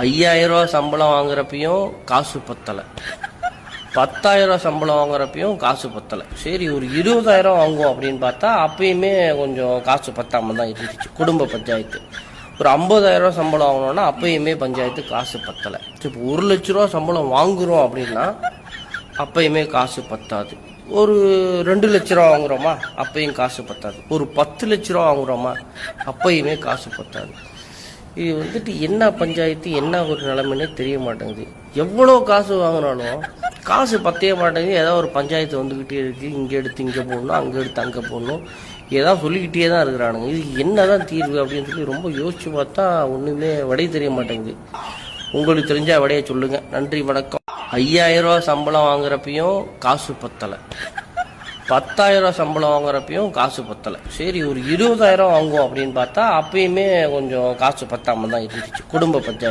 5000 சம்பளம் வாங்குறப்பையும் காசு பத்தலை, 10,000 சம்பளம் வாங்குறப்பையும் காசு பத்தலை. சரி ஒரு 20,000 வாங்குவோம் அப்படின்னு பார்த்தா அப்பயுமே கொஞ்சம் காசு பத்தாமல் தான் இருந்துச்சு. குடும்ப பஞ்சாயத்து. ஒரு 50,000 சம்பளம் வாங்கினோன்னா அப்பயுமே பஞ்சாயத்து காசு பத்தலை. இப்போ 1,00,000 சம்பளம் வாங்குகிறோம் அப்படின்னா அப்பயுமே காசு பத்தாது. ஒரு 2,00,000 வாங்குகிறோமா அப்பயும் காசு பத்தாது. ஒரு 10,00,000 வாங்குகிறோமா அப்பயுமே காசு பத்தாது. இது வந்துட்டு என்ன பஞ்சாயத்து, என்ன ஒரு நிலைமைன்னே தெரிய மாட்டேங்குது. எவ்வளோ காசு வாங்கினாலும் காசு பத்தைய மாட்டேங்குது. ஏதாவது ஒரு பஞ்சாயத்து வந்துக்கிட்டே இருக்குது. இங்கே எடுத்து இங்கே போடணும், அங்கே எடுத்து அங்கே போடணும், ஏதாவது சொல்லிக்கிட்டே தான் இருக்கிறானுங்க. இது என்ன தான் தீர்வு அப்படின்னு சொல்லி ரொம்ப யோசிச்சு பார்த்தா ஒன்றுமே விடை தெரிய மாட்டேங்குது. உங்களுக்கு தெரிஞ்ச விடையை சொல்லுங்கள். நன்றி, வணக்கம். 5000 சம்பளம் வாங்குறப்பையும் காசு பத்தலை, 10,000 சம்பளம் வாங்குறப்பையும் காசு பத்தலை. சரி ஒரு 20,000 வாங்குவோம் அப்படின்னு பார்த்தா அப்பயுமே கொஞ்சம் காசு பத்தாமல் தான் இருந்துச்சு. குடும்ப பஞ்சாயத்து.